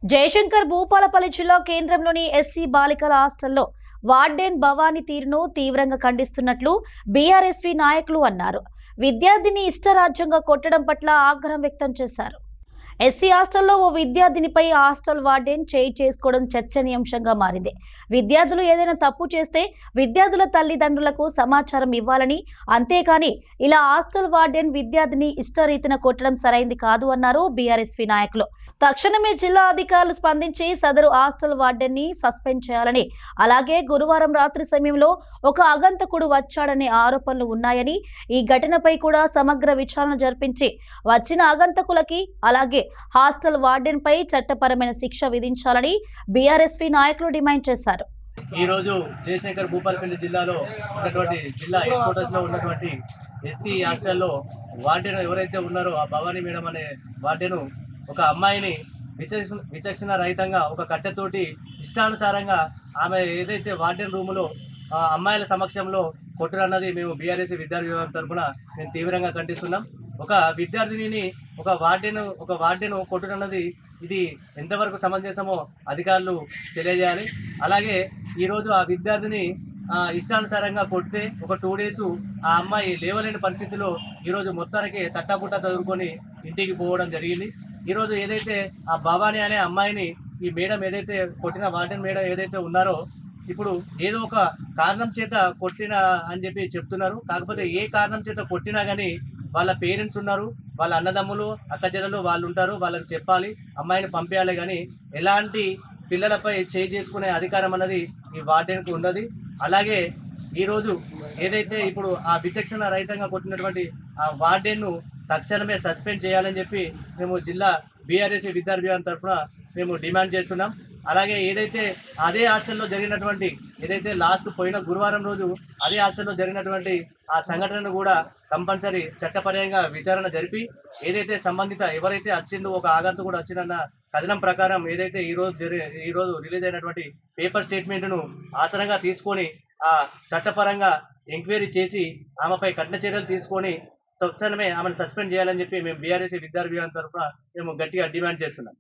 జయశంకర్ భూపాలపల్లి జిల్లా కేంద్రంలోని ఎస్సీ బాలికల హాస్టల్లో వార్డెన్ భవానీ తీరును తీవ్రంగా ఖండిస్తున్నట్లు బీఆర్ఎస్వీ నాయకులు అన్నారు. విద్యార్థిని ఇష్టరాజ్యంగా కొట్టడం పట్ల ఆగ్రహం వ్యక్తం చేశారు. ఎస్సీ హాస్టల్లో ఓ విద్యార్థినిపై హాస్టల్ వార్డెన్ చేయి చేసుకోవడం చర్చనీయాంశంగా మారింది. విద్యార్థులు ఏదైనా తప్పు చేస్తే విద్యార్థుల తల్లిదండ్రులకు సమాచారం ఇవ్వాలని, అంతేకాని ఇలా హాస్టల్ వార్డెన్ విద్యార్థిని ఇష్టరీతిన కొట్టడం సరైంది కాదు అన్నారు బీఆర్ఎస్వీ నాయకులు. తక్షణమే జిల్లా అధికారులు స్పందించి సదరు హాస్టల్ వార్డెన్ ని సస్పెండ్ చేయాలని, అలాగే గురువారం రాత్రి సమయంలో ఒక ఆగంతకుడు వచ్చాడనే ఆరోపణలు ఉన్నాయని, ఈ ఘటనపై కూడా సమగ్ర విచారణ జరిపించి వచ్చిన ఆగంతకులకి అలాగే హాస్టల్ వార్డెన్ పై చట్టపరమైన శిక్ష విధించాలని బీఆర్ఎస్వీ నాయకులు డిమాండ్ చేశారు. ఈ రోజు జయశంకర్ భూపాలపల్లి జిల్లాలో ఉన్నటువంటి జిల్లా హెడ్ క్వార్టర్స్ లో ఉన్నటువంటి ఎస్సీ హాస్టల్లో వార్డెన్ ఎవరైతే ఉన్నారో ఆ భవానీ మేడం అనే వార్డెన్ ఒక అమ్మాయిని విచక్షణ రహితంగా ఒక కట్టెతోటి ఇష్టానుసారంగా ఆమె ఏదైతే వార్డెన్ రూములో అమ్మాయిల సమక్షంలో కొట్టురన్నది మేము బీఆర్ఎస్ విద్యార్థి విభాగం తరఫున మేము తీవ్రంగా ఖండిస్తున్నాం. ఒక విద్యార్థిని ఒక వార్డెను కొట్టురన్నది ఇది ఎంతవరకు సమంజసమో అధికారులు తెలియజేయాలి. అలాగే ఈరోజు ఆ విద్యార్థిని ఇష్టానుసారంగా కొడితే ఒక 2 days ఆ అమ్మాయి లేవలేని పరిస్థితిలో ఈరోజు మొత్తానికి తట్టాపుట్టా చదువుకొని ఇంటికి పోవడం జరిగింది. ఈరోజు ఏదైతే ఆ భవానీ అనే అమ్మాయిని ఈ మేడం ఏదైతే కొట్టిన వార్డెన్ మేడం ఏదైతే ఉన్నారో ఇప్పుడు ఏదో ఒక కారణం చేత కొట్టిన అని చెప్పి చెప్తున్నారు. కాకపోతే ఏ కారణం చేత కొట్టినా కానీ వాళ్ళ పేరెంట్స్ ఉన్నారు, వాళ్ళ అన్నదమ్ములు అక్కచెల్లెలు వాళ్ళు ఉంటారు, వాళ్ళకి చెప్పాలి, అమ్మాయిని పంపించాలి. కానీ ఎలాంటి పిల్లలపై చేసుకునే అధికారం అన్నది ఈ వార్డెన్కు ఉన్నది. అలాగే ఈరోజు ఏదైతే ఇప్పుడు ఆ విచక్షణ రహితంగా కొట్టినటువంటి ఆ వార్డెన్ను తక్షణమే సస్పెండ్ చేయాలని చెప్పి మేము జిల్లా బీఆర్ఎస్ విద్యార్థి విభాగం తరఫున మేము డిమాండ్ చేస్తున్నాం. అలాగే ఏదైతే అదే హాస్టల్లో జరిగినటువంటి ఏదైతే లాస్ట్ పోయిన గురువారం రోజు అదే హాస్టల్లో జరిగినటువంటి ఆ సంఘటనను కూడా కంపల్సరీ చట్టపరంగా విచారణ జరిపి ఏదైతే సంబంధిత ఎవరైతే వచ్చిందో ఒక ఆగంతు కూడా వచ్చిందన్న కథనం ప్రకారం ఏదైతే ఈరోజు రిలీజ్ అయినటువంటి పేపర్ స్టేట్మెంట్ను ఆసరంగా తీసుకొని ఆ చట్టపరంగా ఎంక్వైరీ చేసి ఆమెపై కఠిన చర్యలు తీసుకొని తక్షణమే ఆమెను సస్పెండ్ చేయాలని చెప్పి మేము బీఆర్ఎస్ విద్యార్థి విభాగం తరఫున మేము గట్టిగా డిమాండ్ చేస్తున్నాం.